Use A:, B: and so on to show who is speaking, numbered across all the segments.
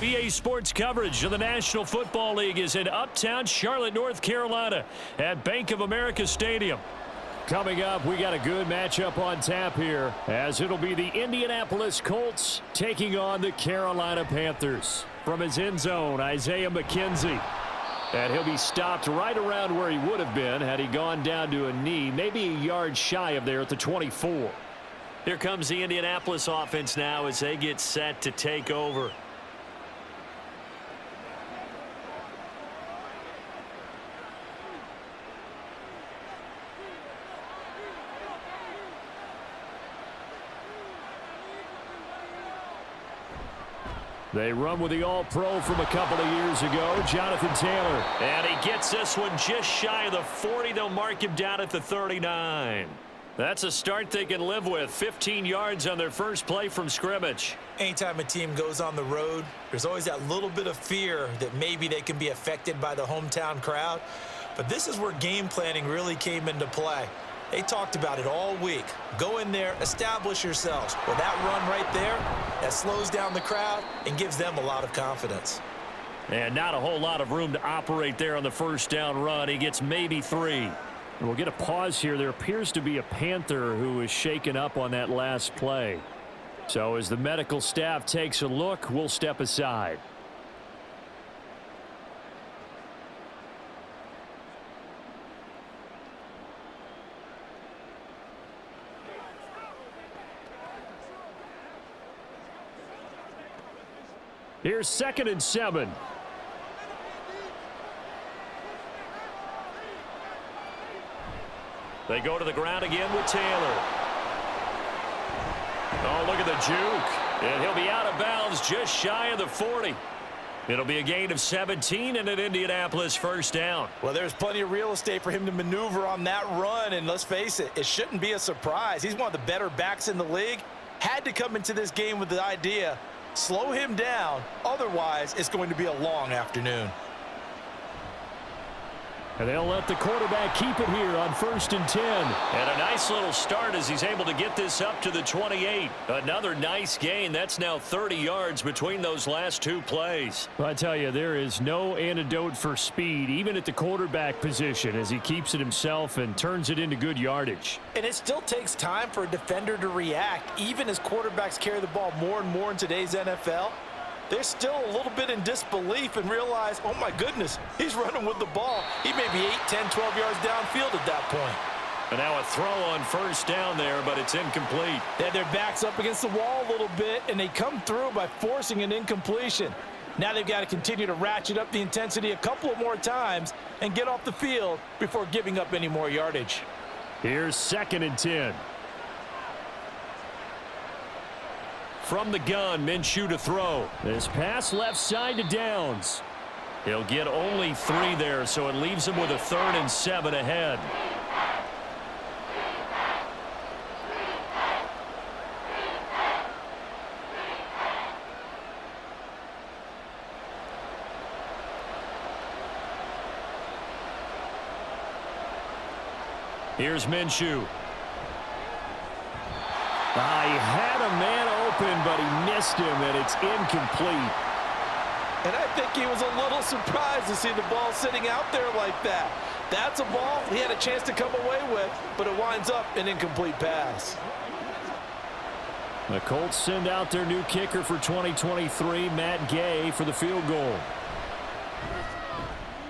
A: EA Sports coverage of the National Football League is in uptown Charlotte, North Carolina at Bank of America Stadium. Coming up, we got a good matchup on tap here, as it'll be the Indianapolis Colts taking on the Carolina Panthers. From his end zone, Isaiah McKenzie. And he'll be stopped right around where he would have been had he gone down to a knee, maybe a yard shy of there at the 24. Here comes the Indianapolis offense now as they get set to take over. They run with the All-Pro from a couple of years ago, Jonathan Taylor. And he gets this one just shy of the 40. They'll mark him down at the 39. That's a start they can live with. 15 yards on their first play from scrimmage.
B: Anytime a team goes on the road, there's always that little bit of fear that maybe they can be affected by the hometown crowd. But this is where game planning really came into play. They talked about it all week. Go in there, establish yourselves. Well, that run right there, that slows down the crowd and gives them a lot of confidence.
A: And not a whole lot of room to operate there on the first down run. He gets maybe 3. And we'll get a pause here. There appears to be a Panther who is shaken up on that last play. So as the medical staff takes a look, we'll step aside. Here's 2nd and 7. They go to the ground again with Taylor. Oh, look at the juke. And he'll be out of bounds just shy of the 40. It'll be a gain of 17 and an Indianapolis first down.
B: Well, there's plenty of real estate for him to maneuver on that run, and let's face it, it shouldn't be a surprise. He's one of the better backs in the league. Had to come into this game with the idea, slow him down, otherwise it's going to be a long afternoon.
A: And they'll let the quarterback keep it here on 1st and 10. And a nice little start as he's able to get this up to the 28. Another nice gain. That's now 30 yards between those last 2 plays. Well, I tell you, there is no antidote for speed, even at the quarterback position, as he keeps it himself and turns it into good yardage.
B: And it still takes time for a defender to react, even as quarterbacks carry the ball more and more in today's NFL. They're still a little bit in disbelief and realize, oh my goodness, he's running with the ball. He may be 8, 10, 12 yards downfield at that point.
A: And now a throw on first down there, but it's incomplete.
B: They had their backs up against the wall a little bit, and they come through by forcing an incompletion. Now they've got to continue to ratchet up the intensity a couple of more times and get off the field before giving up any more yardage.
A: Here's 2nd and 10. From the gun, Minshew to throw. This pass left side to Downs. He'll get only 3 there, so it leaves him with a 3rd and 7 ahead. Here's Minshew. He had a man open, but he missed him, and it's incomplete.
B: And I think he was a little surprised to see the ball sitting out there like that. That's a ball he had a chance to come away with, but it winds up an incomplete pass.
A: The Colts send out their new kicker for 2023, Matt Gay, for the field goal.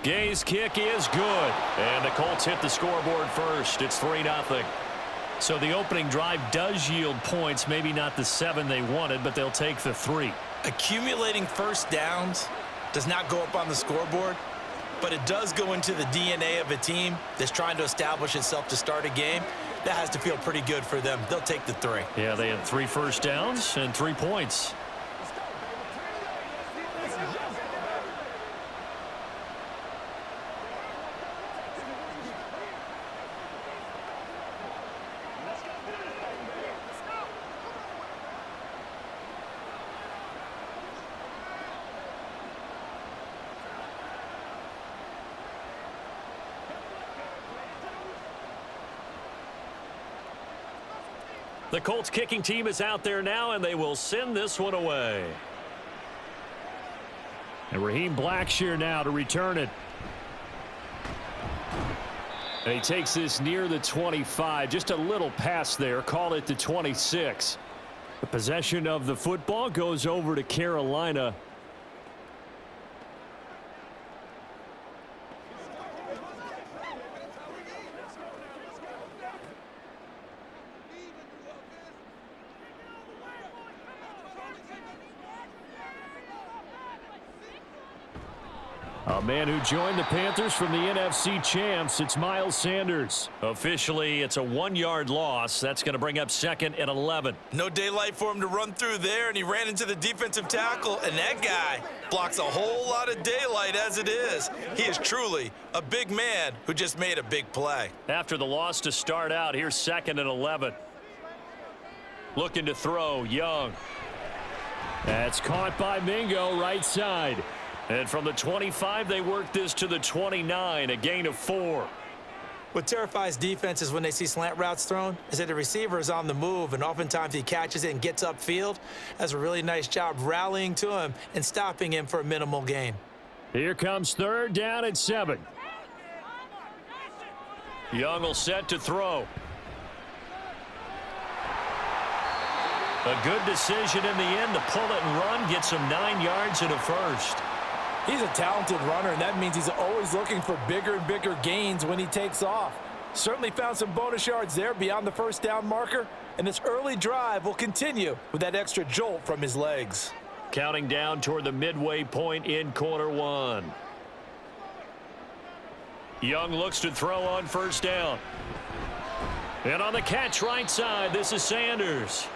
A: Gay's kick is good, and the Colts hit the scoreboard first. It's 3-0. So the opening drive does yield points, maybe not the 7 they wanted, but they'll take the 3.
B: Accumulating first downs does not go up on the scoreboard, but it does go into the DNA of a team that's trying to establish itself to start a game. That has to feel pretty good for them. They'll take the 3.
A: Yeah, they had 3 first downs and 3 points. The Colts kicking team is out there now, and they will send this one away. And Raheem Blackshear now to return it. And he takes this near the 25. Just a little pass there. Call it the 26. The possession of the football goes over to Carolina. A man who joined the Panthers from the NFC champs, it's Miles Sanders. Officially, it's a 1-yard loss. That's going to bring up 2nd and 11.
B: No daylight for him to run through there, and he ran into the defensive tackle, and that guy blocks a whole lot of daylight as it is. He is truly a big man who just made a big play.
A: After the loss to start out, here's 2nd and 11. Looking to throw, Young. That's caught by Mingo, right side. And from the 25, they work this to the 29, a gain of 4.
B: What terrifies defenses when they see slant routes thrown is that the receiver is on the move, and oftentimes he catches it and gets upfield. Does a really nice job rallying to him and stopping him for a minimal gain.
A: Here comes 3rd down and 7. Young will set to throw. A good decision in the end to pull it and run, gets him 9 yards and a first.
C: He's a talented runner, and that means he's always looking for bigger and bigger gains when he takes off. Certainly found some bonus yards there beyond the first down marker, and this early drive will continue with that extra jolt from his legs.
A: Counting down toward the midway point in quarter 1. Young looks to throw on 1st down. And on the catch right side, this is Sanders.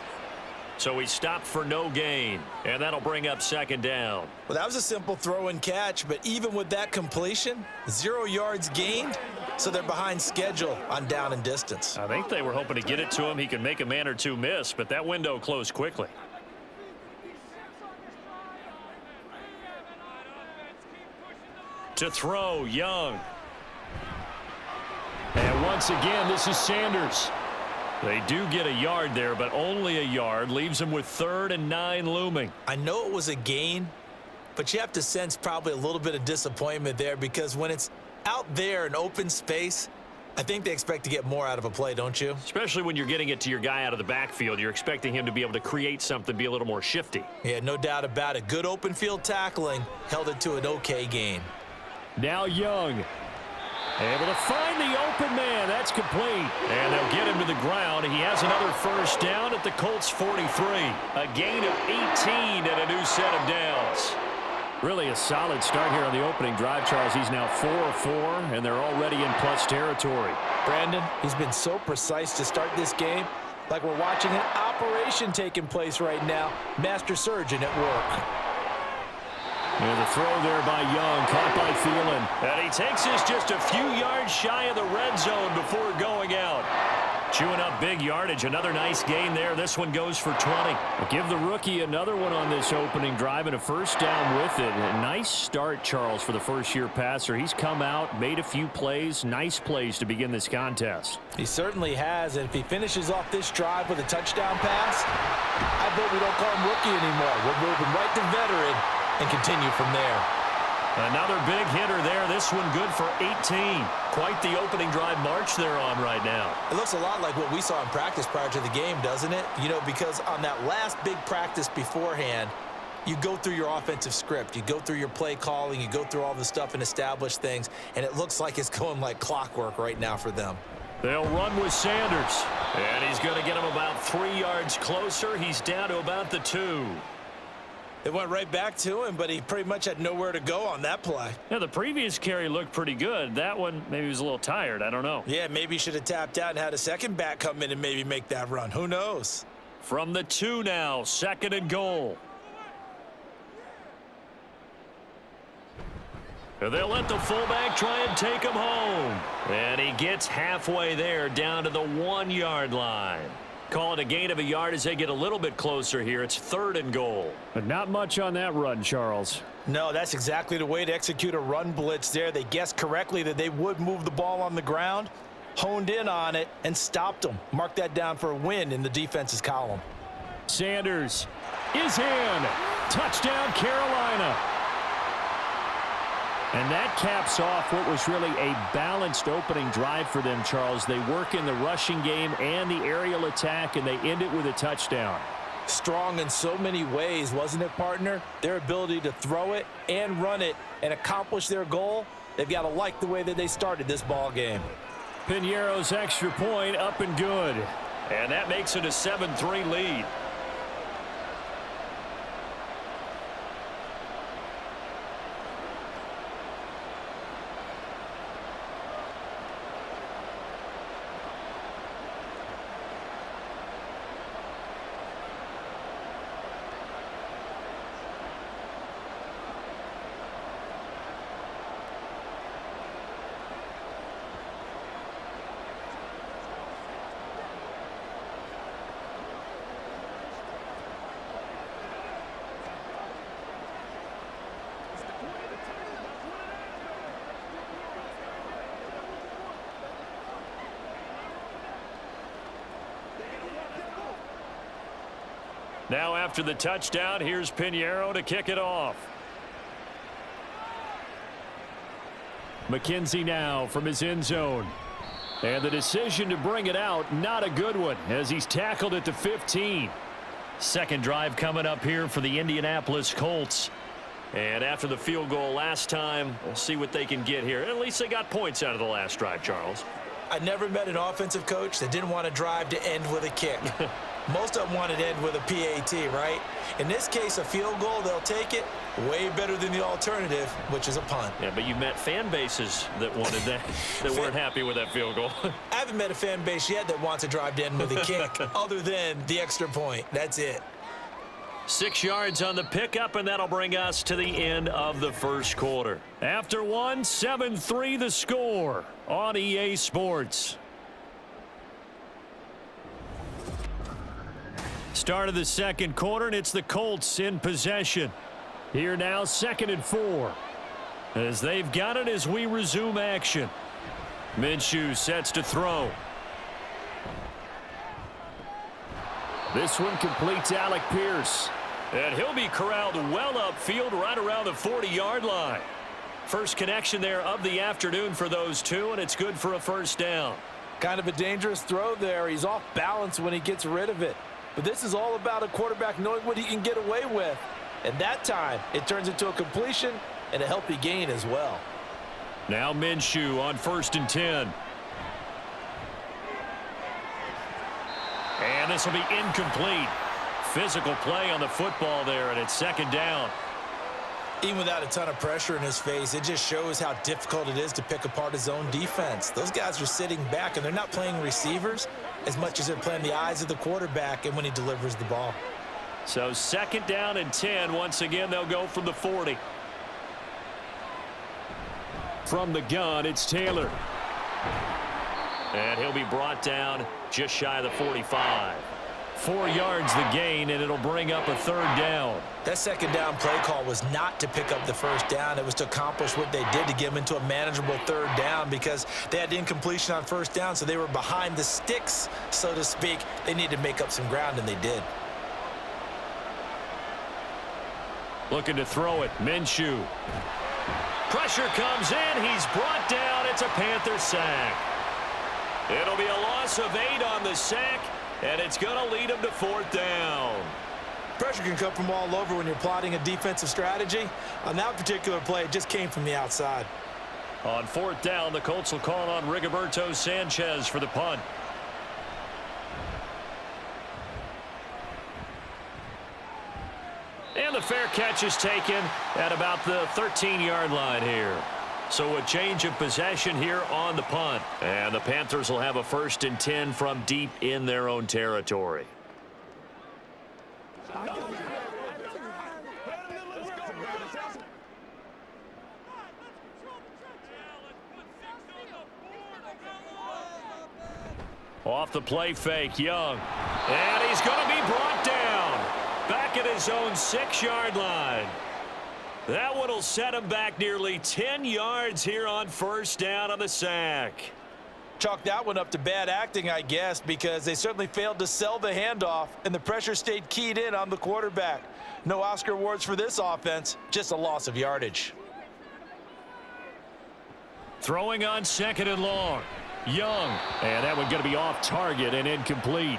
A: So he stopped for no gain, and that'll bring up 2nd down.
B: Well, that was a simple throw and catch, but even with that completion, 0 yards gained, so they're behind schedule on down and distance.
A: I think they were hoping to get it to him. He could make a man or two miss, but that window closed quickly. To throw, Young. And once again, this is Sanders. They do get a yard there, but only a yard. Leaves them with 3rd and 9 looming.
B: I know it was a gain, but you have to sense probably a little bit of disappointment there, because when it's out there in open space, I think they expect to get more out of a play, don't you?
A: Especially when you're getting it to your guy out of the backfield. You're expecting him to be able to create something, be a little more shifty.
B: Yeah, no doubt about it. Good open field tackling held it to an okay gain.
A: Now Young. Able to find the open man. That's complete. And they'll get him to the ground. He has another 1st down at the Colts 43. A gain of 18 and a new set of downs. Really a solid start here on the opening drive, Charles. He's now 4 of 4, and they're already in plus territory.
C: Brandon, he's been so precise to start this game, like we're watching an operation taking place right now. Master surgeon at work.
A: And the throw there by Young, caught by Thielen. And he takes this just a few yards shy of the red zone before going out. Chewing up big yardage. Another nice gain there. This one goes for 20. Give the rookie another one on this opening drive and a 1st down with it. A nice start, Charles, for the first-year passer. He's come out, made a few plays, nice plays to begin this contest.
C: He certainly has, and if he finishes off this drive with a touchdown pass, I bet we don't call him rookie anymore. We're moving right to veteran and continue from there.
A: Another big hitter there. This one good for 18. Quite the opening drive march they're on right now.
B: It looks a lot like what we saw in practice prior to the game, doesn't it? You know, because on that last big practice beforehand, you go through your offensive script. You go through your play calling. You go through all the stuff and establish things. And it looks like it's going like clockwork right now for them.
A: They'll run with Sanders. And he's going to get him about 3 yards closer. He's down to about the 2.
B: It went right back to him, but he pretty much had nowhere to go on that play.
A: Yeah, the previous carry looked pretty good. That one, maybe he was a little tired. I don't know.
B: Yeah, maybe he should have tapped out and had a second back come in and maybe make that run. Who knows?
A: From the 2 now, 2nd and goal. They'll let the fullback try and take him home. And he gets halfway there, down to the 1-yard line. Call it a gain of a yard as they get a little bit closer here. It's 3rd and goal. But not much on that run, Charles.
C: No, that's exactly the way to execute a run blitz there. They guessed correctly that they would move the ball on the ground, honed in on it, and stopped them. Mark that down for a win in the defense's column.
A: Sanders is in. Touchdown, Carolina. And that caps off what was really a balanced opening drive for them, Charles. They work in the rushing game and the aerial attack, and they end it with a touchdown.
C: Strong in so many ways, wasn't it, partner? Their ability to throw it and run it and accomplish their goal, they've got to like the way that they started this ball game.
A: Piñeiro's extra point up and good. And that makes it a 7-3 lead. Now after the touchdown, here's Piñeiro to kick it off. McKenzie now from his end zone. And the decision to bring it out, not a good one, as he's tackled at the 15. Second drive coming up here for the Indianapolis Colts. And after the field goal last time, we'll see what they can get here. At least they got points out of the last drive, Charles.
B: I never met an offensive coach that didn't want to drive to end with a kick. Most of them wanted to end with a PAT, right? In this case, a field goal, they'll take it. Way better than the alternative, which is a punt.
A: Yeah, but you met fan bases that wanted that, that weren't happy with that field goal.
B: I haven't met a fan base yet that wants to drive to end with a kick, other than the extra point. That's it.
A: 6 yards on the pickup, and that'll bring us to the end of the first quarter. After one, 7-3 the score on EA Sports. Start of the second quarter, and it's the Colts in possession. Here now, 2nd and 4. As they've got it as we resume action. Minshew sets to throw. This one completes Alec Pierce. And he'll be corralled well upfield right around the 40-yard line. First connection there of the afternoon for those two, and it's good for a first down.
C: Kind of a dangerous throw there. He's off balance when he gets rid of it. But this is all about a quarterback knowing what he can get away with. And that time, it turns into a completion and a healthy gain as well.
A: Now Minshew on 1st and 10. And this will be incomplete. Physical play on the football there, and it's 2nd down.
B: Even without a ton of pressure in his face, it just shows how difficult it is to pick apart his own defense. Those guys are sitting back, and they're not playing receivers as much as they're playing the eyes of the quarterback and when he delivers the ball.
A: So 2nd down and 10. Once again, they'll go from the 40. From the gun, it's Taylor. And he'll be brought down just shy of the 45. 4 yards the gain, and it'll bring up a 3rd down.
B: That 2nd down play call was not to pick up the 1st down. It was to accomplish what they did to get them into a manageable 3rd down because they had incompletion on 1st down, so they were behind the sticks, so to speak. They needed to make up some ground, and they did.
A: Looking to throw it, Minshew. Pressure comes in. He's brought down. It's a Panther sack. It'll be a loss of 8 on the sack, and it's going to lead him to 4th down.
B: Pressure can come from all over when you're plotting a defensive strategy. On that particular play, it just came from the outside.
A: On 4th down, the Colts will call on Rigoberto Sanchez for the punt. And the fair catch is taken at about the 13-yard line here. So a change of possession here on the punt. And the Panthers will have a 1st and 10 from deep in their own territory. Off the play fake, Young. And he's going to be brought down. Back at his own 6-yard line. That one will set him back nearly 10 yards here on 1st down on the sack.
C: Chalk that one up to bad acting, I guess, because they certainly failed to sell the handoff, and the pressure stayed keyed in on the quarterback. No Oscar awards for this offense, just a loss of yardage.
A: Throwing on second and long. Young. And that one going to be off target and incomplete.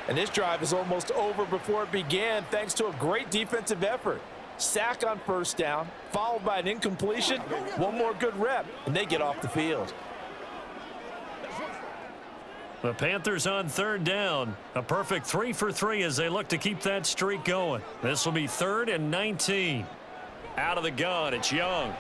C: And this drive is almost over before it began thanks to a great defensive effort. Sack on first down, followed by an incompletion. One more good rep, and they get off the field.
A: The Panthers on third down. A perfect 3 for 3 as they look to keep that streak going. This will be 3rd and 19. Out of the gun, it's Young.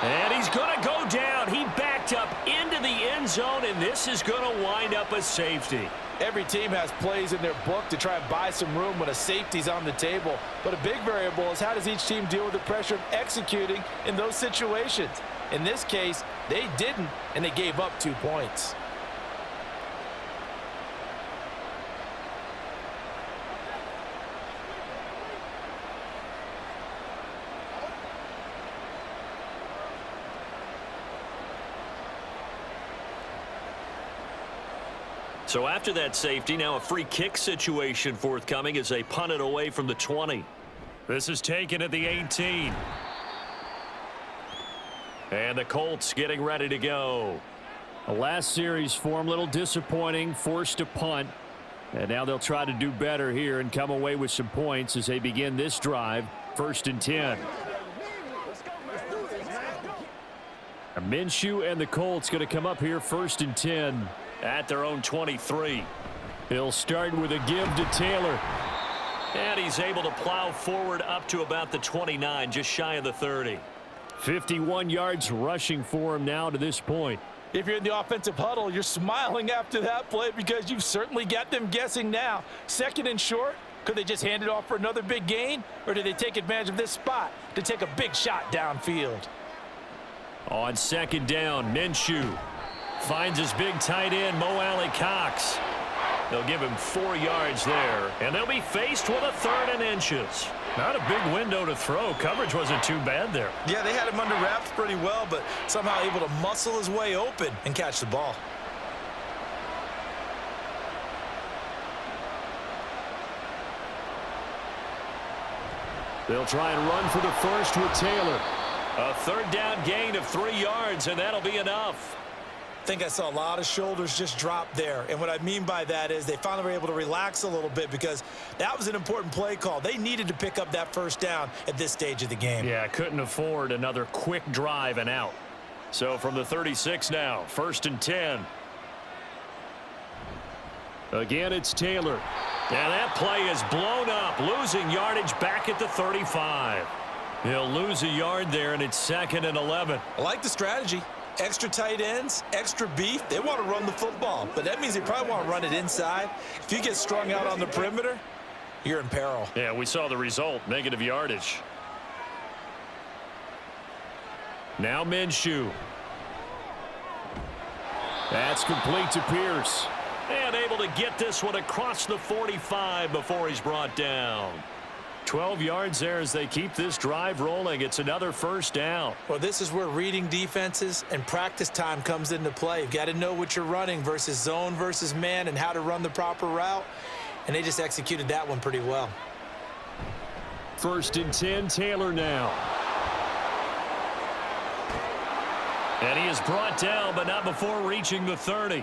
A: And he's going to go down. He backed up into the end zone, and this is going to wind up a safety.
C: Every team has plays in their book to try and buy some room when a safety's on the table. But a big variable is how does each team deal with the pressure of executing in those situations. In this case, they didn't, and they gave up 2 points.
A: So after that safety, now a free kick situation forthcoming as they punt it away from the 20. This is taken at the 18. And the Colts getting ready to go. The last series form a little disappointing, forced to punt. And now they'll try to do better here and come away with some points as they begin this drive, 1st and 10. Minshew and the Colts going to come up here 1st and 10 at their own 23. He'll start with a give to Taylor. And he's able to plow forward up to about the 29, just shy of the 30. 51 yards rushing for him now to this point.
C: If you're in the offensive huddle, you're smiling after that play because you've certainly got them guessing now. 2nd and short, could they just hand it off for another big gain? Or do they take advantage of this spot to take a big shot downfield?
A: On 2nd down, Minshew finds his big tight end, Mo Alley-Cox. They'll give him 4 yards there, and they'll be faced with a 3rd and inches. Not a big window to throw. Coverage wasn't too bad there.
B: Yeah, they had him under wraps pretty well, but somehow able to muscle his way open and catch the ball.
A: They'll try and run for the first with Taylor. A 3rd down gain of 3 yards, and that'll be enough.
B: I think I saw a lot of shoulders just drop there. And what I mean by that is they finally were able to relax a little bit because that was an important play call. They needed to pick up that 1st down at this stage of the game.
A: Yeah, couldn't afford another quick drive and out. So from the 36 now, 1st and 10. Again, it's Taylor. And that play is blown up, losing yardage back at the 35. He'll lose a yard there, and it's 2nd and 11.
B: I like the strategy. Extra tight ends, extra beef. They want to run the football, but that means they probably want to run it inside. If you get strung out on the perimeter, you're in peril.
A: Yeah, we saw the result, negative yardage. Now Minshew. That's complete to Pierce. And able to get this one across the 45 before he's brought down. 12 yards there as they keep this drive rolling. It's another 1st down.
B: Well, this is where reading defenses and practice time comes into play. You've got to know what you're running versus zone versus man and how to run the proper route. And they just executed that one pretty well.
A: 1st and 10, Taylor now. And he is brought down, but not before reaching the 30.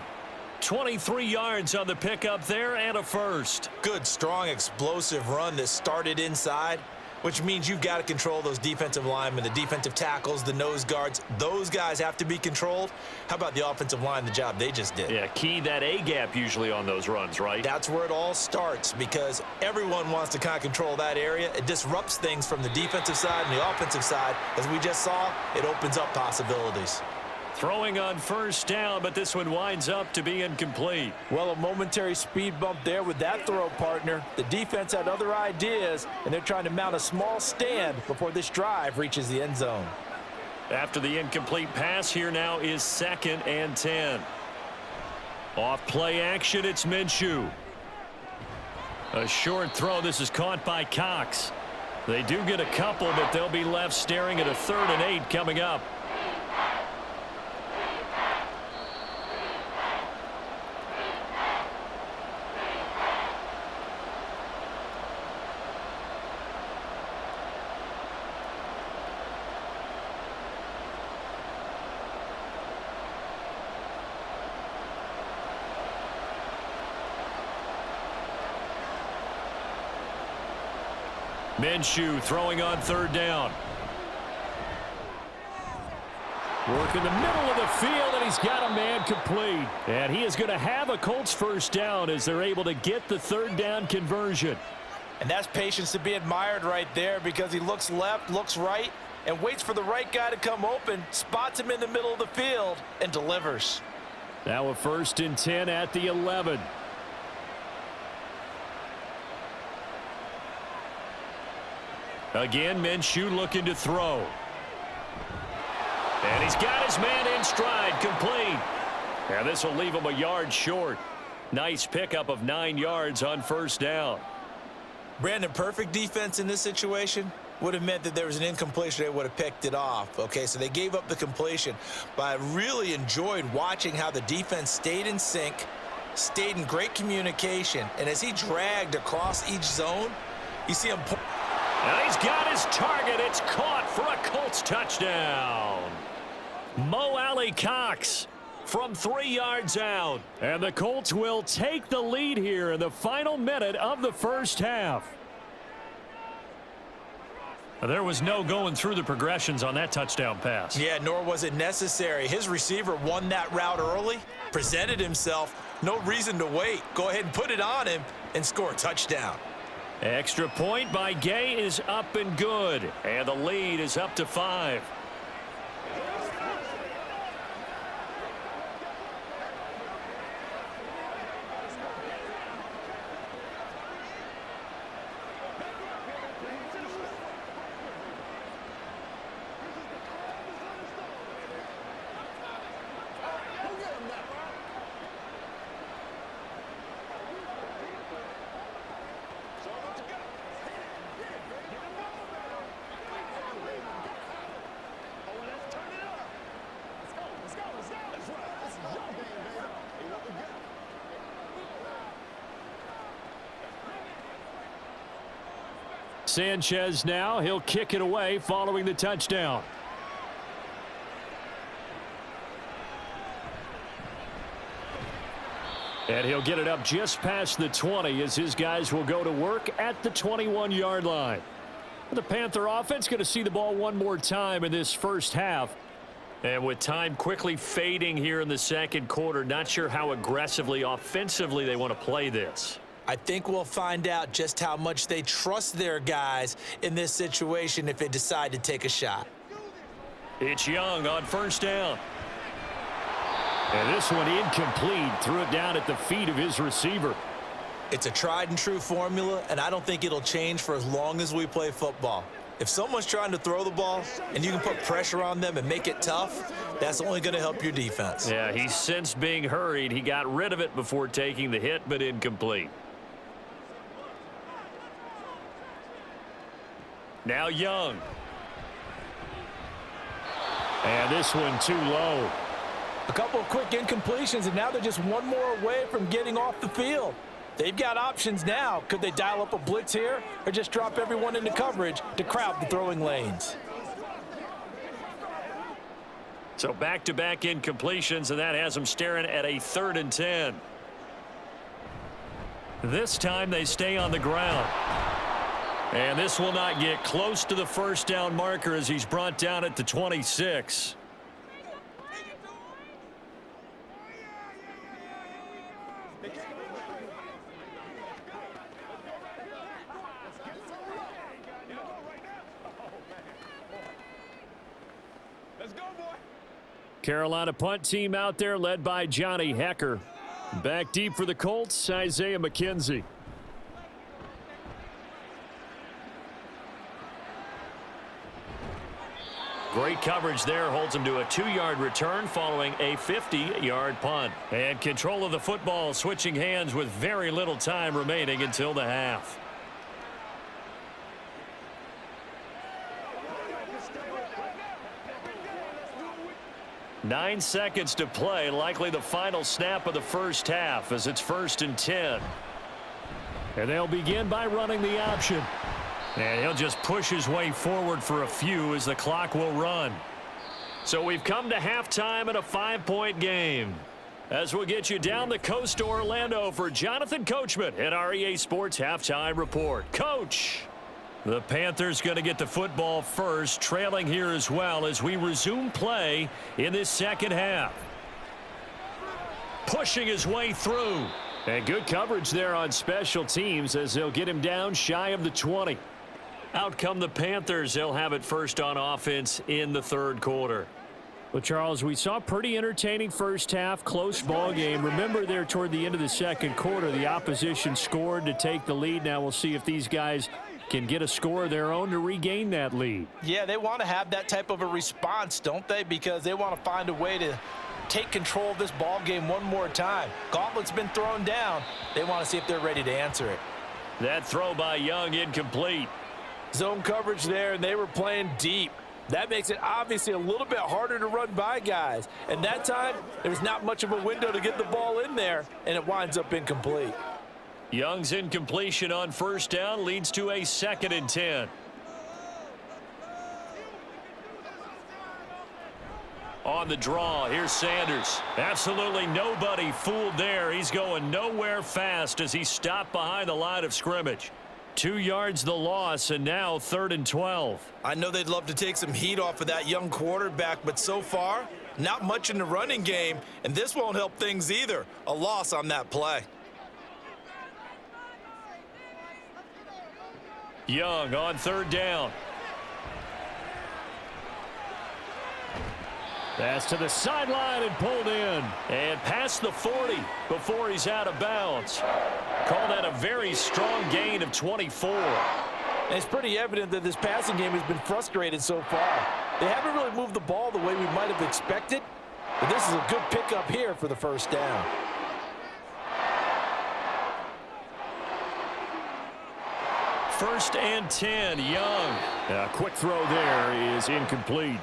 A: 23 yards on the pickup there and a 1st.
B: Good, strong, explosive run that started inside, which means you've got to control those defensive linemen, the defensive tackles, the nose guards. Those guys have to be controlled. How about the offensive line, the job they just did?
A: Yeah, key that A-gap usually on those runs, right?
B: That's where it all starts because everyone wants to kind of control that area. It disrupts things from the defensive side and the offensive side. As we just saw, it opens up possibilities.
A: Throwing on 1st down, but this one winds up to be incomplete.
C: Well, a momentary speed bump there with that throw, partner. The defense had other ideas, and they're trying to mount a small stand before this drive reaches the end zone.
A: After the incomplete pass, here now is 2nd and 10. Off play action, it's Minshew. A short throw. This is caught by Cox. They do get a couple, but they'll be left staring at a 3rd and 8 coming up. Minshew throwing on third down. Work in the middle of the field, and he's got a man complete. And he is going to have a Colts first down as they're able to get the third down conversion.
C: And that's patience to be admired right there, because he looks left, looks right, and waits for the right guy to come open, spots him in the middle of the field, and delivers.
A: Now a 1st and 10 at the 11. Again, Minshew looking to throw. And he's got his man in stride, complete. And this will leave him a yard short. Nice pickup of 9 yards on first down.
B: Brandon, perfect defense in this situation would have meant that there was an incompletion. They would have picked it off. Okay, so they gave up the completion. But I really enjoyed watching how the defense stayed in sync, stayed in great communication. And as he dragged across each zone, you see him.
A: And he's got his target. It's caught for a Colts touchdown. Mo Alley Cox from 3 yards out. And the Colts will take the lead here in the final minute of the first half. There was no going through the progressions on that touchdown pass.
B: Yeah, nor was it necessary. His receiver won that route early, presented himself. No reason to wait. Go ahead and put it on him and score a touchdown.
A: Extra point by Gay is up and good. And the lead is up to 5. Sanchez now, he'll kick it away following the touchdown. And he'll get it up just past the 20 as his guys will go to work at the 21-yard line. The Panther offense going to see the ball one more time in this first half. And with time quickly fading here in the second quarter, not sure how aggressively, offensively they want to play this.
B: I think we'll find out just how much they trust their guys in this situation if they decide to take a shot.
A: It's Young on first down. And this one incomplete. Threw it down at the feet of his receiver.
B: It's a tried and true formula, and I don't think it'll change for as long as we play football. If someone's trying to throw the ball and you can put pressure on them and make it tough, that's only going to help your defense.
A: Yeah, he sensed being hurried. He got rid of it before taking the hit, but incomplete. Now Young. And this one too low.
C: A couple of quick incompletions, and now they're just one more away from getting off the field. They've got options now. Could they dial up a blitz here or just drop everyone into coverage to crowd the throwing lanes?
A: So back-to-back incompletions, and that has them staring at a 3rd and 10. This time they stay on the ground. And this will not get close to the first down marker as he's brought down at the 26. Carolina punt team out there led by Johnny Hecker. Back deep for the Colts, Isaiah McKenzie. Great coverage there, holds him to a 2-yard return following a 50-yard punt. And control of the football switching hands with very little time remaining until the half. Nine seconds to play, likely the final snap of the first half as it's 1st and 10. And they'll begin by running the option. And he'll just push his way forward for a few as the clock will run. So we've come to halftime in a 5-point game. As we'll get you down the coast to Orlando for Jonathan Coachman at our EA Sports Halftime Report. Coach. The Panthers going to get the football first, trailing here as well as we resume play in this second half. Pushing his way through. And good coverage there on special teams as they'll get him down shy of the 20. Out come the Panthers. They'll have it first on offense in the third quarter. Well, Charles, we saw a pretty entertaining first half, close ball game. Remember there toward the end of the second quarter, the opposition scored to take the lead. Now we'll see if these guys can get a score of their own to regain that lead.
C: Yeah, they want to have that type of a response, don't they? Because they want to find a way to take control of this ball game one more time. Gauntlet's been thrown down. They want to see if they're ready to answer it.
A: That throw by Young incomplete.
C: Zone coverage there, and they were playing deep. That makes it obviously a little bit harder to run by guys. And that time, there's not much of a window to get the ball in there, and it winds up incomplete.
A: Young's incompletion on first down leads to a 2nd and 10. On the draw, here's Sanders. Absolutely nobody fooled there. He's going nowhere fast as he stopped behind the line of scrimmage. 2 yards the loss, and now 3rd and 12.
B: I know they'd love to take some heat off of that young quarterback, but so far, not much in the running game, and this won't help things either. A loss on that play.
A: Young on 3rd down. Pass to the sideline and pulled in. And past the 40 before he's out of bounds. Call that a very strong gain of 24.
C: And it's pretty evident that this passing game has been frustrated so far. They haven't really moved the ball the way we might have expected. But this is a good pickup here for the first down.
A: First and 10, Young. A quick throw there is incomplete.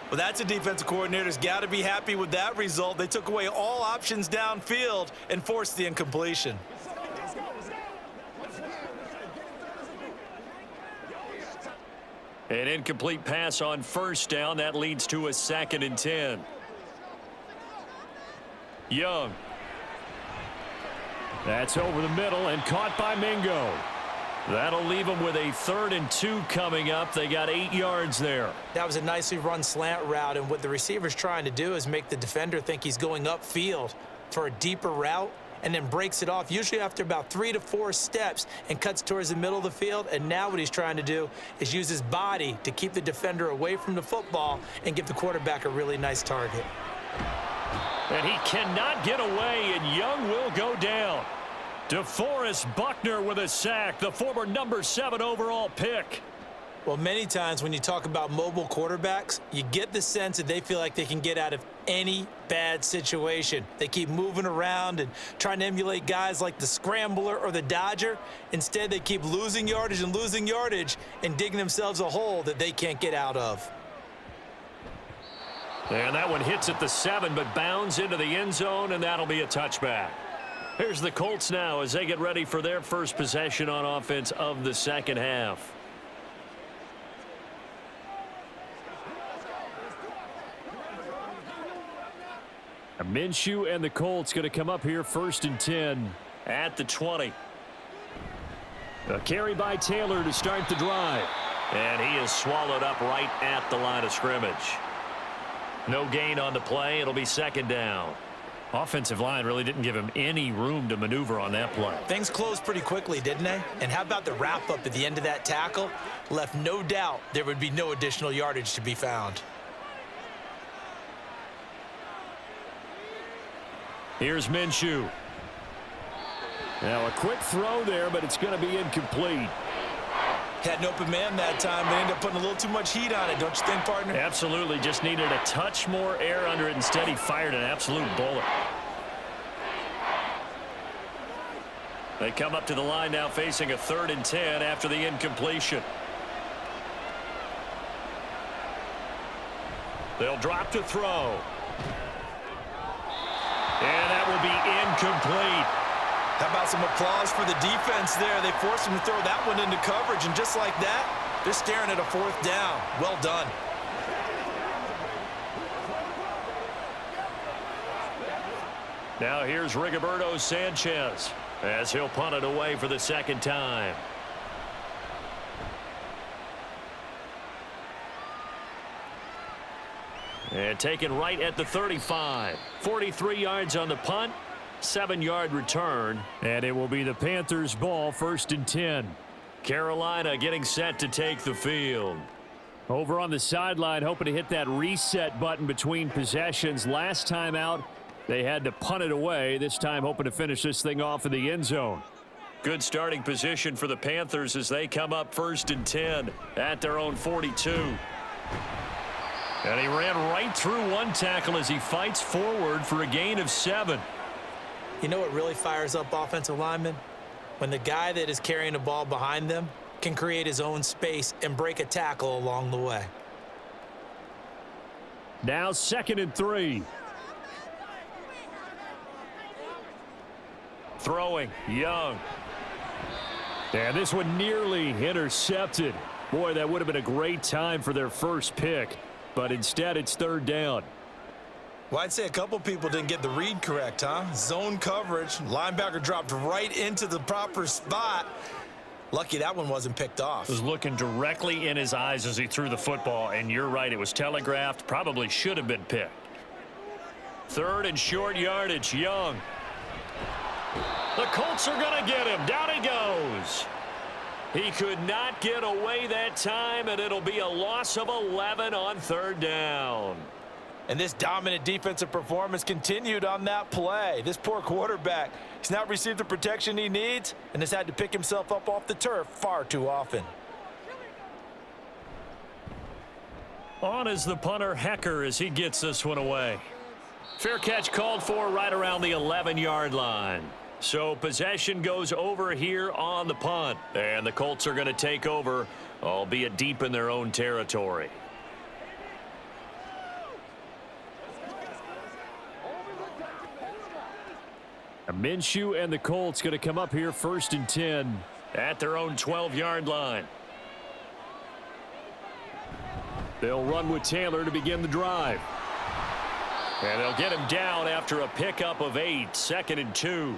B: Well, that's a defensive coordinator's got to be happy with that result. They took away all options downfield and forced the incompletion.
A: An incomplete pass on first down. That leads to a 2nd and 10. Young. That's over the middle and caught by Mingo. That'll leave them with a 3rd and 2 coming up. They got 8 yards there.
B: That was a nicely run slant route, and what the receiver's trying to do is make the defender think he's going upfield for a deeper route and then breaks it off, usually after about 3 to 4 steps, and cuts towards the middle of the field. And now what he's trying to do is use his body to keep the defender away from the football and give the quarterback a really nice target.
A: And he cannot get away, and Young will go down. DeForest Buckner with a sack, the former number 7 overall pick.
B: Well, many times when you talk about mobile quarterbacks, you get the sense that they feel like they can get out of any bad situation. They keep moving around and trying to emulate guys like the Scrambler or the Dodger. Instead, they keep losing yardage and digging themselves a hole that they can't get out of.
A: And that one hits at the 7, but bounds into the end zone, and that'll be a touchback. Here's the Colts now as they get ready for their first possession on offense of the second half. Minshew and the Colts going to come up here 1st and 10 at the 20. A carry by Taylor to start the drive. And he is swallowed up right at the line of scrimmage. No gain on the play. It'll be 2nd down. Offensive line really didn't give him any room to maneuver on that play.
B: Things closed pretty quickly, didn't they? And how about the wrap-up at the end of that tackle? Left no doubt there would be no additional yardage to be found.
A: Here's Minshew. Now a quick throw there, but it's going to be incomplete.
B: Had an open man that time, but ended up putting a little too much heat on it, don't you think, partner?
A: Absolutely. Just needed a touch more air under it. Instead, he fired an absolute bullet. They come up to the line now facing a 3rd and 10 after the incompletion. They'll drop to throw. And that will be incomplete.
B: How about some applause for the defense there? They forced him to throw that one into coverage, and just like that, they're staring at a 4th down. Well done.
A: Now here's Rigoberto Sanchez as he'll punt it away for the 2nd time. And taken right at the 35. 43 yards on the punt, 7-yard return. And it will be the Panthers' ball, 1st and 10. Carolina getting set to take the field. Over on the sideline, hoping to hit that reset button between possessions. Last time out, they had to punt it away. This time, hoping to finish this thing off in the end zone. Good starting position for the Panthers as they come up 1st and 10 at their own 42. And he ran right through one tackle as he fights forward for a gain of 7.
B: You know what really fires up offensive linemen? When the guy that is carrying the ball behind them can create his own space and break a tackle along the way.
A: Now 2nd and 3. Throwing, Young. And this one nearly intercepted. Boy, that would have been a great time for their first pick. But instead, it's 3rd down.
B: Well, I'd say a couple people didn't get the read correct, huh? Zone coverage. Linebacker dropped right into the proper spot. Lucky that one wasn't picked off.
A: Was looking directly in his eyes as he threw the football. And you're right, it was telegraphed. Probably should have been picked. 3rd and short yardage, Young. The Colts are going to get him. Down he goes. He could not get away that time, and it'll be a loss of 11 on 3rd down.
C: And this dominant defensive performance continued on that play. This poor quarterback, he's not received the protection he needs and has had to pick himself up off the turf far too often.
A: On is the punter, Hecker, as he gets this one away. Fair catch called for right around the 11-yard line. So possession goes over here on the punt. And the Colts are going to take over, albeit deep in their own territory. Minshew and the Colts going to come up here 1st and 10 at their own 12-yard line. They'll run with Taylor to begin the drive. And they'll get him down after a pickup of 8, 2nd and 2.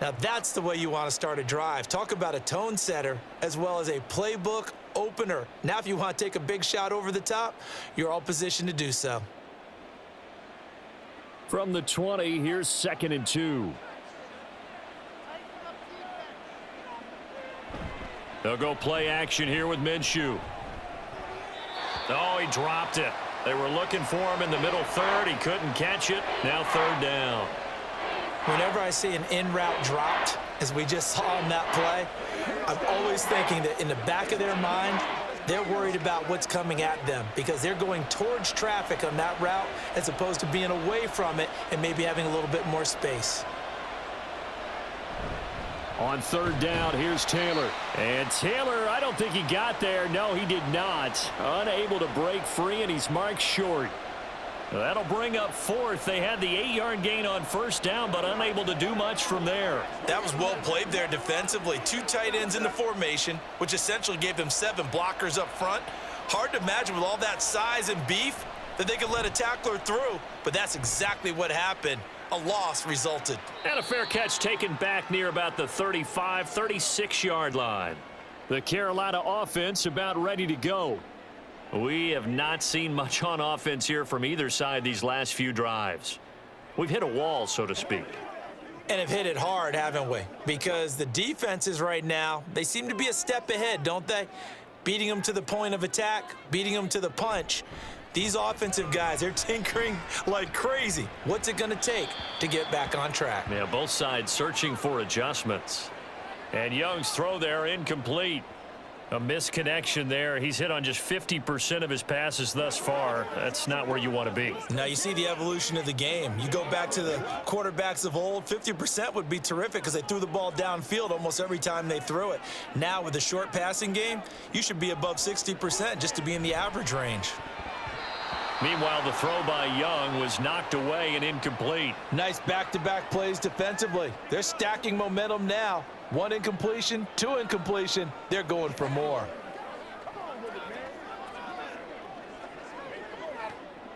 B: Now that's the way you want to start a drive. Talk about a tone setter as well as a playbook opener. Now if you want to take a big shot over the top, you're all positioned to do so.
A: From the 20, here's 2nd and 2. They'll go play action here with Minshew. Oh, he dropped it. They were looking for him in the middle 3rd. He couldn't catch it. Now 3rd down.
B: Whenever I see an in-route dropped, as we just saw in that play, I'm always thinking that in the back of their mind, they're worried about what's coming at them because they're going towards traffic on that route as opposed to being away from it and maybe having a little bit more space.
A: On 3rd down, here's Taylor. And Taylor, I don't think he got there. No, he did not. Unable to break free, and he's marked short. That'll bring up 4th. They had the 8-yard gain on 1st down, but unable to do much from there.
B: That was well played there defensively. 2 tight ends in the formation, which essentially gave them 7 blockers up front. Hard to imagine with all that size and beef that they could let a tackler through, but that's exactly what happened. A loss resulted.
A: And a fair catch taken back near about the 35, 36-yard line. The Carolina offense about ready to go. We have not seen much on offense here from either side these last few drives. We've hit a wall, so to speak.
B: And have hit it hard, haven't we? Because the defenses right now, they seem to be a step ahead, don't they? Beating them to the point of attack, beating them to the punch. These offensive guys, they're tinkering like crazy. What's it going to take to get back on track?
A: Yeah, both sides searching for adjustments. And Young's throw there incomplete. A misconnection there. He's hit on just 50% of his passes thus far. That's not where you want to be.
B: Now you see the evolution of the game. You go back to the quarterbacks of old, 50% would be terrific because they threw the ball downfield almost every time they threw it. Now with the short passing game, you should be above 60% just to be in the average range.
A: Meanwhile, the throw by Young was knocked away and incomplete.
C: Nice back-to-back plays defensively. They're stacking momentum now. 1 incompletion, 2 incompletion. They're going for more.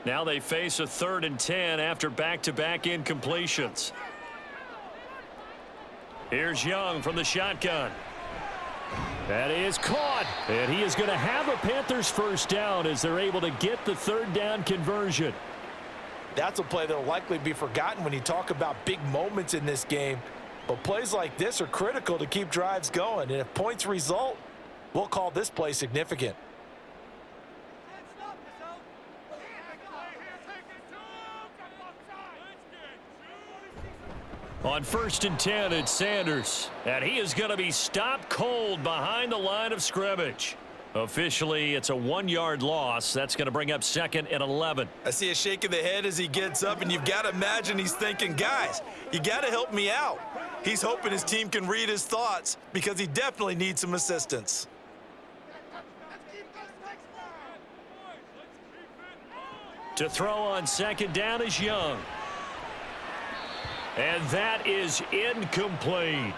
A: Now they face a 3rd and 10 after back-to-back incompletions. Here's Young from the shotgun. That is caught, and he is going to have a Panthers first down as they're able to get the third down conversion.
C: That's a play that will likely be forgotten when you talk about big moments in this game. But plays like this are critical to keep drives going, and if points result, we'll call this play significant.
A: On 1st and 10, it's Sanders, and he is going to be stopped cold behind the line of scrimmage. Officially, it's a 1-yard loss. That's going to bring up 2nd and 11.
B: I see a shake of the head as he gets up, and you've got to imagine he's thinking, guys, you got to help me out. He's hoping his team can read his thoughts because he definitely needs some assistance.
A: To throw on 2nd down is Young. And that is incomplete.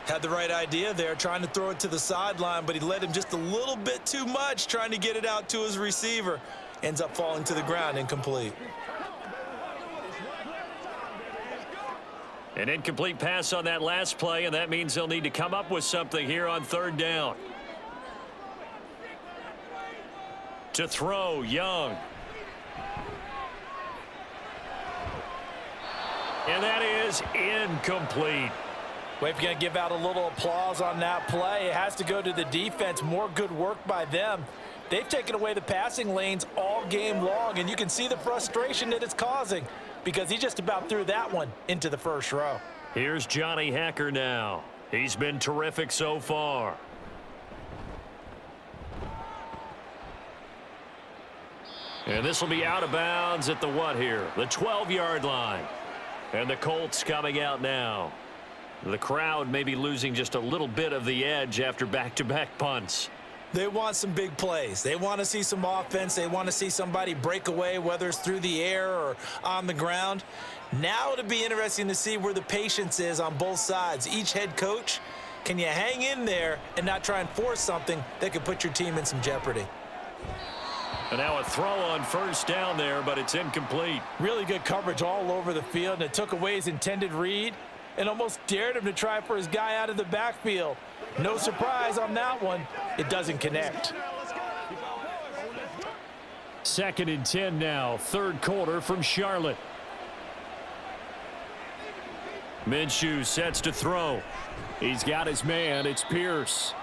B: Had the right idea there, trying to throw it to the sideline, but he led him just a little bit too much, trying to get it out to his receiver. Ends up falling to the ground, incomplete.
A: An incomplete pass on that last play, and that means they'll need to come up with something here on 3rd down. To throw, Young. And that is incomplete.
C: Well, if you're going to give out a little applause on that play, it has to go to the defense. More good work by them. They've taken away the passing lanes all game long, and you can see the frustration that it's causing because he just about threw that one into the first row.
A: Here's Johnny Hacker now. He's been terrific so far. And this will be out of bounds at the what here? The 12-yard line. And the Colts coming out now. The crowd may be losing just a little bit of the edge after back-to-back punts.
B: They want some big plays. They want to see some offense. They want to see somebody break away, whether it's through the air or on the ground. Now it'll be interesting to see where the patience is on both sides. Each head coach, can you hang in there and not try and force something that could put your team in some jeopardy?
A: And now a throw on 1st down there, but it's incomplete.
C: Really good coverage all over the field, and it took away his intended read and almost dared him to try for his guy out of the backfield. No surprise on that one. It doesn't connect.
A: 2nd and 10 now, 3rd quarter from Charlotte. Minshew sets to throw. He's got his man. It's Pierce.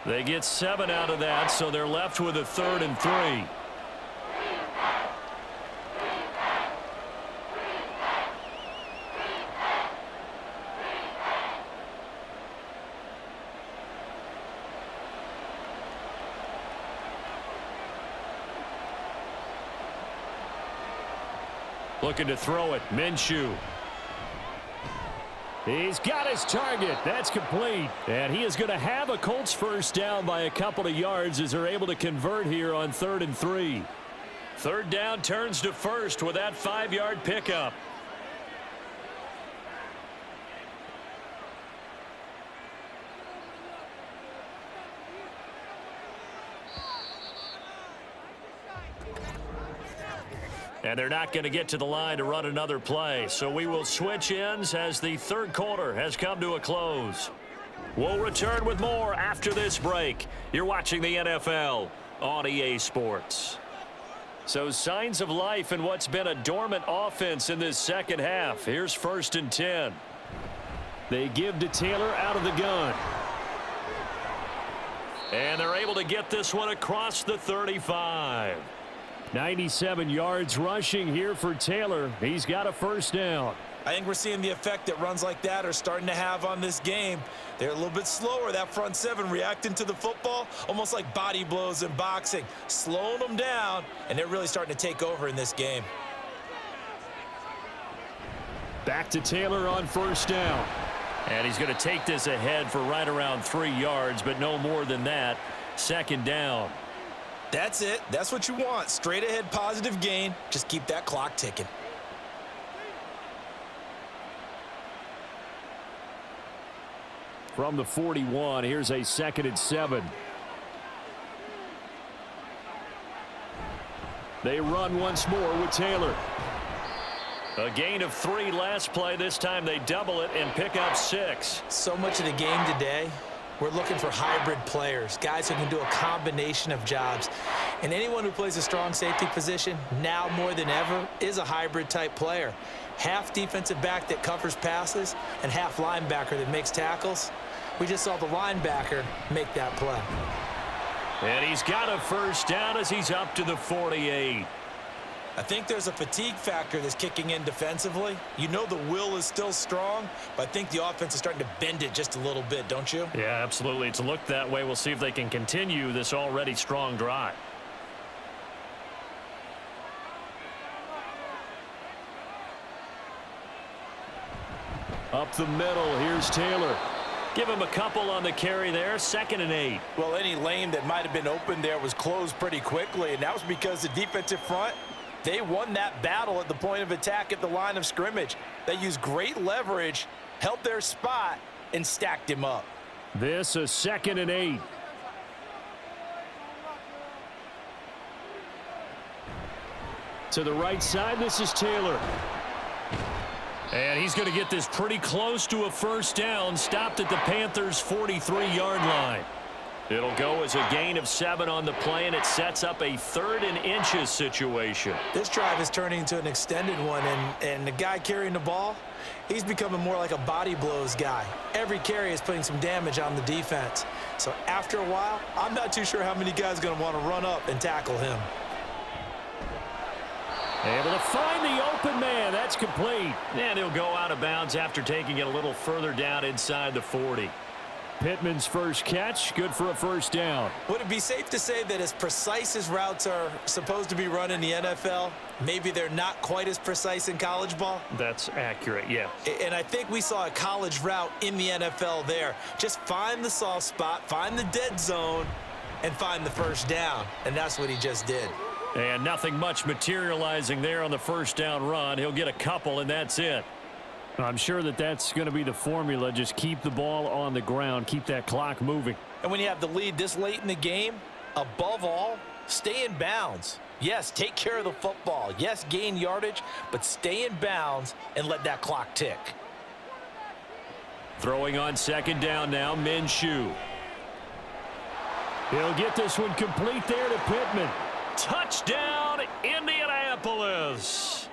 A: They get 7 out of that, so they're left with a 3rd and 3. Looking to throw it, Minshew. He's got his target. That's complete. And he is going to have a Colts first down by a couple of yards as they're able to convert here on 3rd and 3. 3rd down turns to 1st with that 5-yard pickup. And they're not going to get to the line to run another play. So we will switch ends as the 3rd quarter has come to a close. We'll return with more after this break. You're watching the NFL on EA Sports. So signs of life in what's been a dormant offense in this second half. Here's 1st and 10. They give to Taylor out of the gun. And they're able to get this one across the 35. 97 yards rushing here for Taylor. He's got a first down.
B: I think we're seeing the effect that runs like that are starting to have on this game. They're a little bit slower, that front 7 reacting to the football, almost like body blows in boxing, slowing them down, and they're really starting to take over in this game.
A: Back to Taylor on first down. And he's going to take this ahead for right around 3 yards, but no more than that. 2nd down.
B: That's it. That's what you want. Straight ahead positive gain. Just keep that clock ticking.
A: From the 41, here's a 2nd and 7. They run once more with Taylor. A gain of 3 last play. This time they double it and pick up 6.
B: So much of the game today We're looking for hybrid players, guys who can do a combination of jobs. And anyone who plays a strong safety position, now more than ever, is a hybrid-type player. Half defensive back that covers passes and half linebacker that makes tackles. We just saw the linebacker make that play.
A: And he's got a first down as he's up to the 48.
B: I think there's a fatigue factor that's kicking in defensively. You know the will is still strong, but I think the offense is starting to bend it just a little bit, don't you?
A: Yeah, absolutely. It's looked that way. We'll see if they can continue this already strong drive. Up the middle, here's Taylor. Give him a couple on the carry there, 2nd and 8.
C: Well, any lane that might have been open there was closed pretty quickly, and that was because the defensive front, they won that battle at the point of attack at the line of scrimmage. They used great leverage, held their spot, and stacked him up.
A: This a 2nd and 8. To the right side, this is Taylor. And he's going to get this pretty close to a first down, stopped at the Panthers' 43-yard line. It'll go as a gain of 7 on the play, and it sets up a 3rd and inches situation.
B: This drive is turning into an extended one, and the guy carrying the ball, he's becoming more like a body blows guy. Every carry is putting some damage on the defense. So after a while, I'm not too sure how many guys are going to want to run up and tackle him.
A: Able to find the open man. That's complete. And he'll go out of bounds after taking it a little further down inside the 40. Pittman's first catch, good for a first down.
B: Would it be safe to say that as precise as routes are supposed to be run in the NFL, maybe they're not quite as precise in college ball?
A: That's accurate, yeah.
B: And I think we saw a college route in the NFL there. Just find the soft spot, find the dead zone, and find the first down. And that's what he just did.
A: And nothing much materializing there on the first down run. He'll get a couple, and that's it. I'm sure that that's going to be the formula. Just keep the ball on the ground, keep that clock moving.
C: And when you have the lead this late in the game, above all, stay in bounds. Yes, take care of the football. Yes, gain yardage, but stay in bounds and let that clock tick.
A: Throwing on 2nd down now, Minshew. He'll get this one complete there to Pittman. Touchdown, Indianapolis.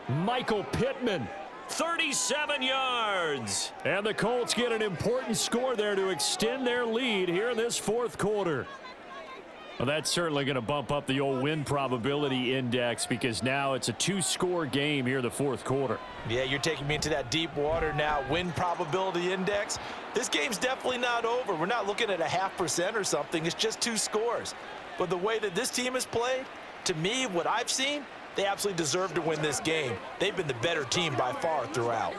A: Michael Pittman, 37 yards. And the Colts get an important score there to extend their lead here in this 4th quarter. Well, that's certainly going to bump up the old win probability index because now it's a 2-score game here in the 4th quarter.
C: Yeah, you're taking me into that deep water now. Win probability index. This game's definitely not over. We're not looking at a 0.5% or something. It's just 2 scores. But the way that this team has played, to me, what I've seen, they absolutely deserve to win this game. They've been the better team by far throughout.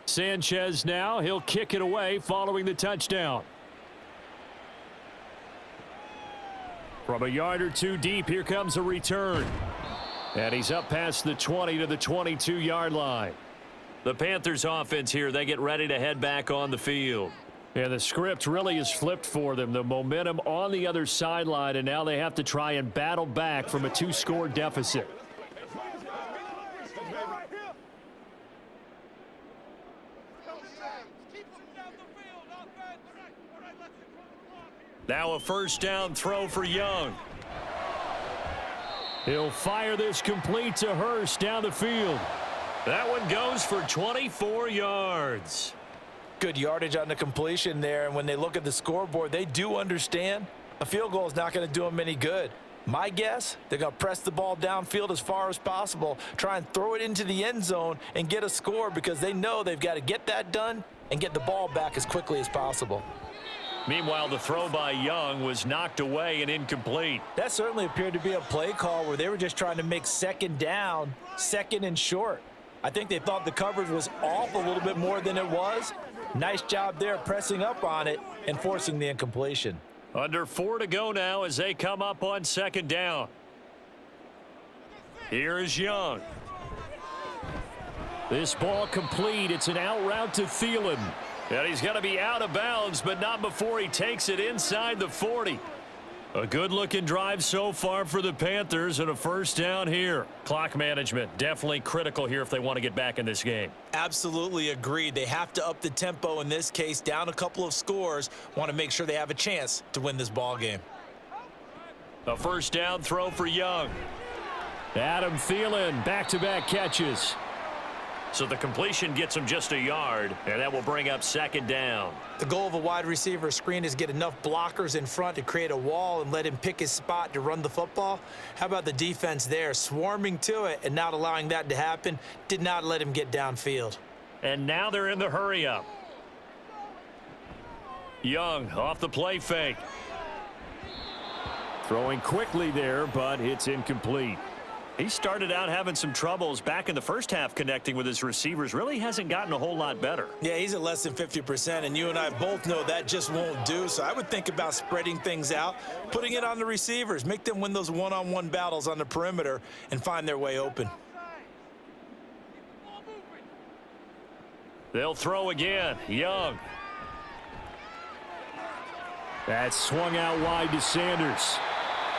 A: Sanchez now, he'll kick it away following the touchdown. From a yard or 2 deep, here comes a return. And he's up past the 20 to the 22-yard line. The Panthers offense here, they get ready to head back on the field. And the script really is flipped for them. The momentum on the other sideline, and now they have to try and battle back from a 2-score deficit. Now a first down throw for Young. He'll fire this complete to Hurst down the field. That one goes for 24 yards.
C: Good yardage on the completion there, and when they look at the scoreboard, they do understand a field goal is not going to do them any good. My guess, they're going to press the ball downfield as far as possible, try and throw it into the end zone and get a score because they know they've got to get that done and get the ball back as quickly as possible.
A: Meanwhile, the throw by Young was knocked away and incomplete.
C: That certainly appeared to be a play call where they were just trying to make second down, second and short. I think they thought the coverage was off a little bit more than it was. Nice job there pressing up on it and forcing the incompletion.
A: Under 4 to go now as they come up on second down. Here is Young. This ball complete. It's an out route to Thielen. And he's going to be out of bounds, but not before he takes it inside the 40. A good-looking drive so far for the Panthers and a first down here. Clock management definitely critical here if they want to get back in this game.
B: Absolutely agreed. They have to up the tempo in this case, down a couple of scores. Want to make sure they have a chance to win this ball game.
A: A first down throw for Young. Adam Thielen, back-to-back catches. So the completion gets him just a yard, and that will bring up second down.
B: The goal of a wide receiver screen is get enough blockers in front to create a wall and let him pick his spot to run the football. How about the defense there, swarming to it and not allowing that to happen? Did not let him get downfield.
A: And now they're in the hurry-up. Young off the play fake. Throwing quickly there, but it's incomplete. He started out having some troubles back in the first half connecting with his receivers. Really hasn't gotten a whole lot better.
B: Yeah, he's at less than 50%, and you and I both know that just won't do. So I would think about spreading things out, putting it on the receivers, make them win those one-on-one battles on the perimeter and find their way open.
A: They'll throw again. Young. That's swung out wide to Sanders.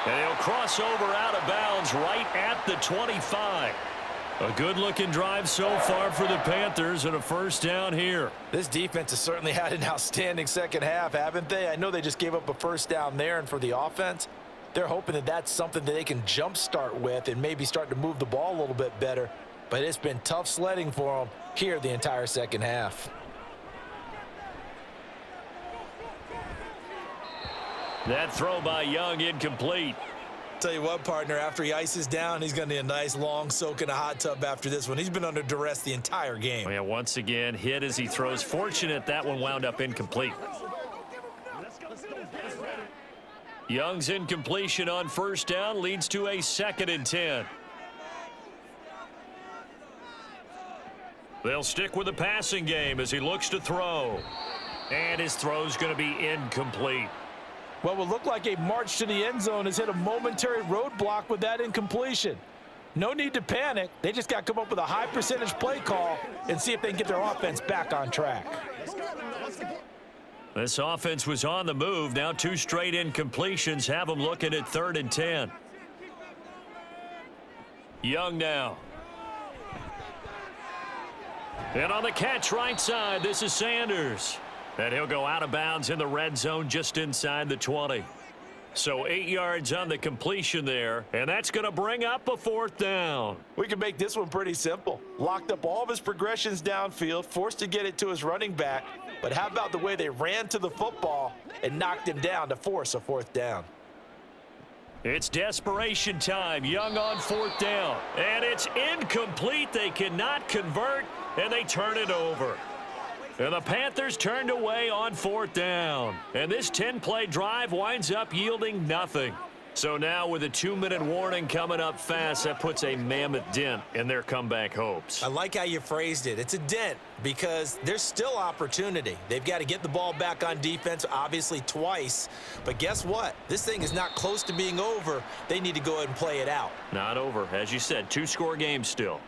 A: And he'll cross over out of bounds right at the 25. A good-looking drive so far for the Panthers and a first down here.
C: This defense has certainly had an outstanding second half, haven't they? I know they just gave up a first down there, and for the offense, they're hoping that that's something that they can jumpstart with and maybe start to move the ball a little bit better. But it's been tough sledding for them here the entire second half.
A: That throw by Young incomplete.
B: Tell you what, partner, after he ices down, he's going to need a nice long soak in a hot tub after this one. He's been under duress the entire game.
A: Yeah, once again, hit as he throws. Fortunate that one wound up incomplete. Young's incompletion on first down leads to a 2nd and 10. They'll stick with the passing game as he looks to throw. And his throw's going to be incomplete.
C: What would look like a march to the end zone has hit a momentary roadblock with that incompletion. No need to panic. They just got to come up with a high percentage play call and see if they can get their offense back on track.
A: This offense was on the move. Now 2 straight incompletions have them looking at 3rd and 10. Young now. And on the catch right side, this is Sanders. And he'll go out of bounds in the red zone just inside the 20. So 8 yards on the completion there, and that's going to bring up a 4th down.
C: We can make this one pretty simple. Locked up all of his progressions downfield, forced to get it to his running back. But how about the way they ran to the football and knocked him down to force a 4th down?
A: It's desperation time. Young on 4th down. And it's incomplete. They cannot convert, and they turn it over. And the Panthers turned away on 4th down. And this 10-play drive winds up yielding nothing. So now with a 2-minute warning coming up fast, that puts a mammoth dent in their comeback hopes.
B: I like how you phrased it. It's a dent because there's still opportunity. They've got to get the ball back on defense, obviously twice. But guess what? This thing is not close to being over. They need to go ahead and play it out.
A: Not over. As you said, 2-score game still.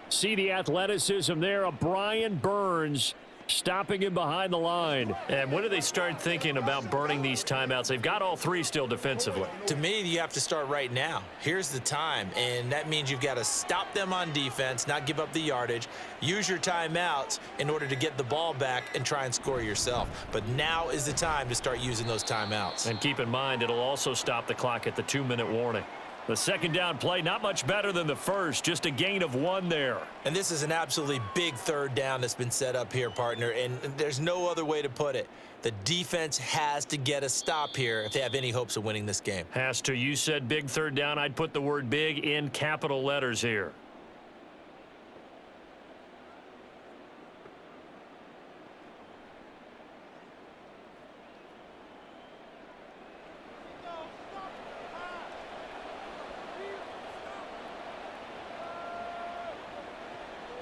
A: See the athleticism there of Brian Burns. Stopping him behind the line. And when do they start thinking about burning these timeouts? They've got all 3 still defensively.
B: To me, you have to start right now. Here's the time, and that means you've got to stop them on defense, not give up the yardage, use your timeouts in order to get the ball back and try and score yourself. But now is the time to start using those timeouts.
A: And keep in mind, it'll also stop the clock at the 2-minute warning. The 2nd down play, not much better than the first, just a gain of 1 there.
B: And this is an absolutely big 3rd down that's been set up here, partner, and there's no other way to put it. The defense has to get a stop here if they have any hopes of winning this game.
A: Has to. You said big 3rd down. I'd put the word big in capital letters here.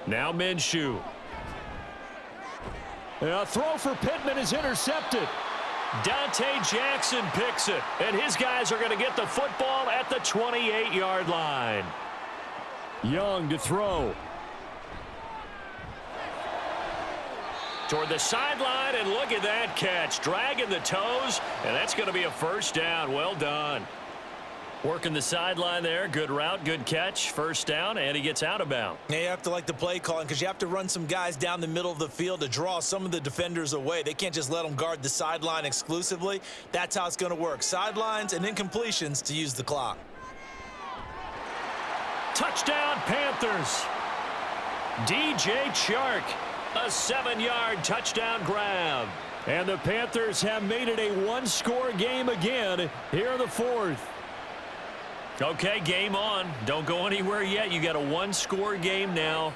A: Now Minshew. A throw for Pittman is intercepted. Dante Jackson picks it, and his guys are going to get the football at the 28-yard line. Young to throw. Toward the sideline, and look at that catch. Dragging the toes, and that's going to be a first down. Well done. Working the sideline there. Good route, good catch. First down, and he gets out of bounds.
B: Yeah, you have to like the play calling because you have to run some guys down the middle of the field to draw some of the defenders away. They can't just let them guard the sideline exclusively. That's how it's going to work. Sidelines and incompletions to use the clock.
A: Touchdown, Panthers. DJ Chark, a 7-yard touchdown grab. And the Panthers have made it a one-score game again here in the fourth. Okay, game on. Don't go anywhere yet. You got a one-score game now.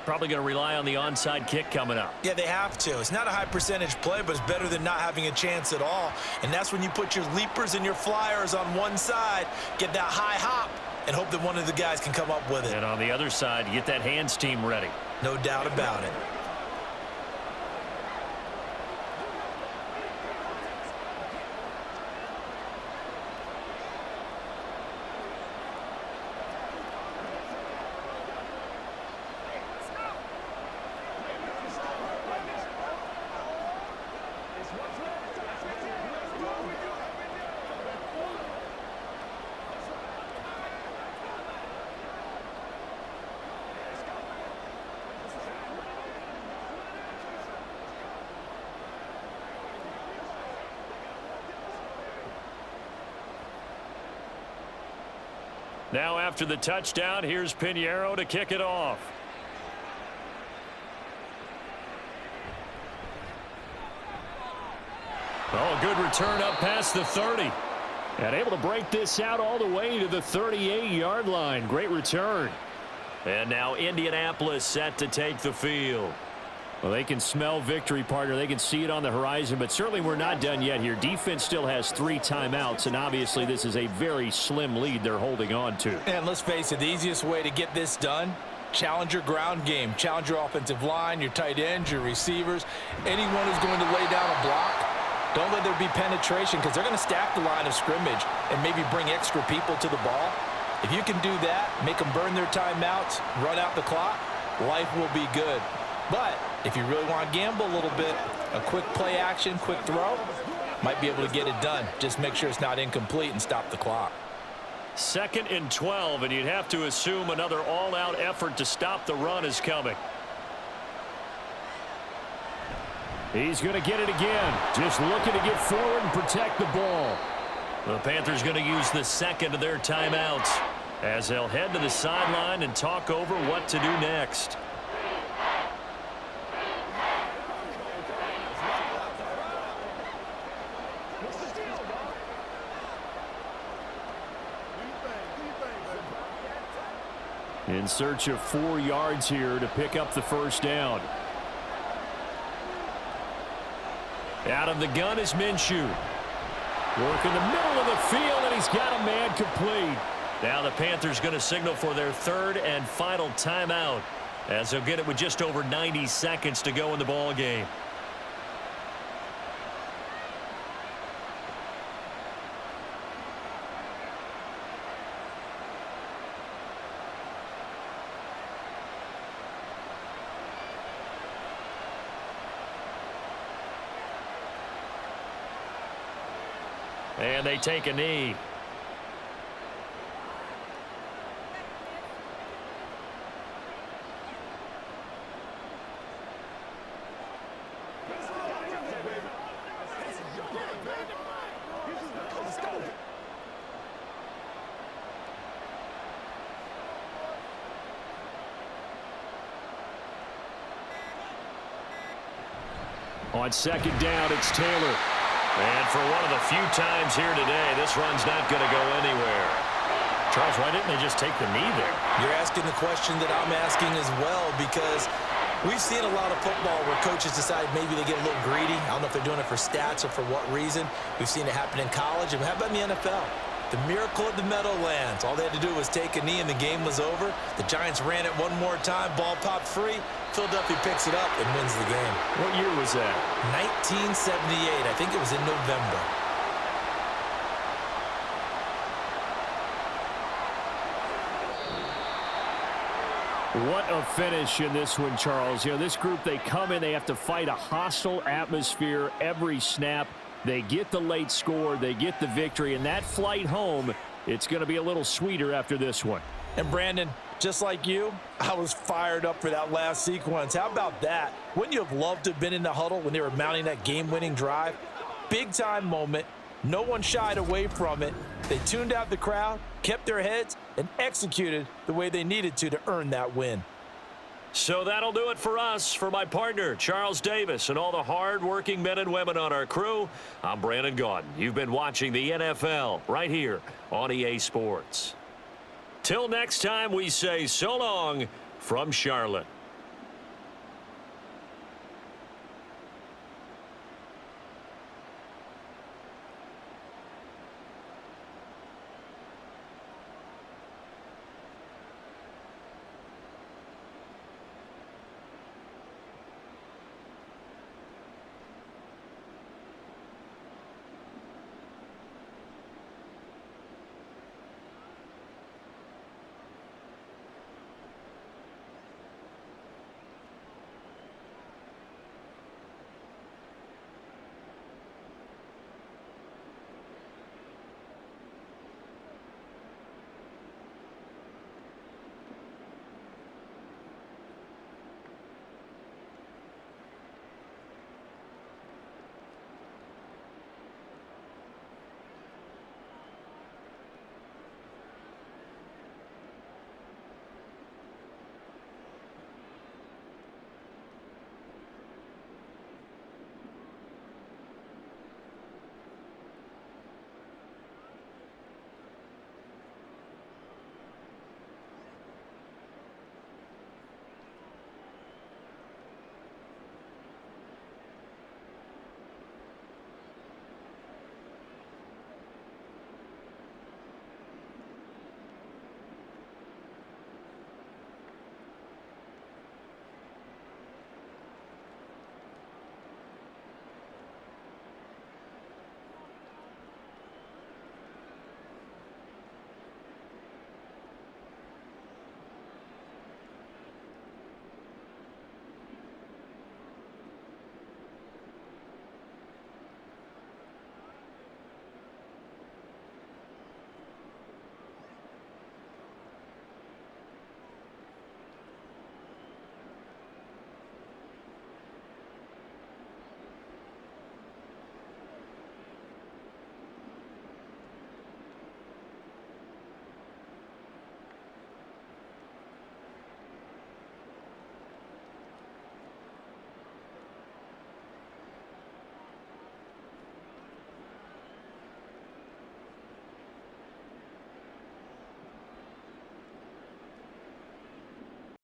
A: Probably going to rely on the onside kick coming up.
B: Yeah, they have to. It's not a high percentage play, but it's better than not having a chance at all. And that's when you put your leapers and your flyers on one side, get that high hop, and hope that one of the guys can come up with it.
A: And on the other side, you get that hands team ready.
B: No doubt about it.
A: Now after the touchdown, here's Pinheiro to kick it off. Oh, good return up past the 30. And able to break this out all the way to the 38-yard line. Great return. And now Indianapolis set to take the field. Well, they can smell victory, partner. They can see it on the horizon, but certainly we're not done yet here. Defense still has 3 timeouts, and obviously this is a very slim lead they're holding on to.
C: And let's face it, the easiest way to get this done, challenge your ground game. Challenge your offensive line, your tight ends, your receivers. Anyone who's going to lay down a block, don't let there be penetration because they're going to stack the line of scrimmage and maybe bring extra people to the ball. If you can do that, make them burn their timeouts, run out the clock, life will be good. But if you really want to gamble a little bit, a quick play action, quick throw, might be able to get it done. Just make sure it's not incomplete and stop the clock.
A: 2nd and 12, and you'd have to assume another all-out effort to stop the run is coming. He's going to get it again. Just looking to get forward and protect the ball. The Panthers going to use the second of their timeouts as they'll head to the sideline and talk over what to do next. In search of 4 yards here to pick up the first down. Out of the gun is Minshew. Work in the middle of the field, and he's got a man complete. Now the Panthers going to signal for their 3rd and final timeout as they'll get it with just over 90 seconds to go in the ball game. And they take a knee. On 2nd down, it's Taylor. And for one of the few times here today, this run's not going to go anywhere. Charles, why didn't they just take the knee there?
B: You're asking the question that I'm asking as well, because we've seen a lot of football where coaches decide maybe they get a little greedy. I don't know if they're doing it for stats or for what reason. We've seen it happen in college. And how about in the NFL? The miracle at the Meadowlands. All they had to do was take a knee and the game was over. The Giants ran it one more time. Ball popped free. Philadelphia picks it up and wins the game.
A: What year was that?
B: 1978. I think it was in November.
A: What a finish in this one, Charles. You know, this group, they come in, they have to fight a hostile atmosphere every snap. They get the late score, they get the victory, and that flight home, it's going to be a little sweeter after this one.
C: And Brandon, just like you, I was fired up for that last sequence. How about that? Wouldn't you have loved to have been in the huddle when they were mounting that game-winning drive? Big-time moment. No one shied away from it. They tuned out the crowd, kept their heads, and executed the way they needed to earn that win.
A: So that'll do it for us. For my partner, Charles Davis, and all the hard-working men and women on our crew, I'm Brandon Gaudin. You've been watching the NFL right here on EA Sports. Till next time, we say so long from Charlotte.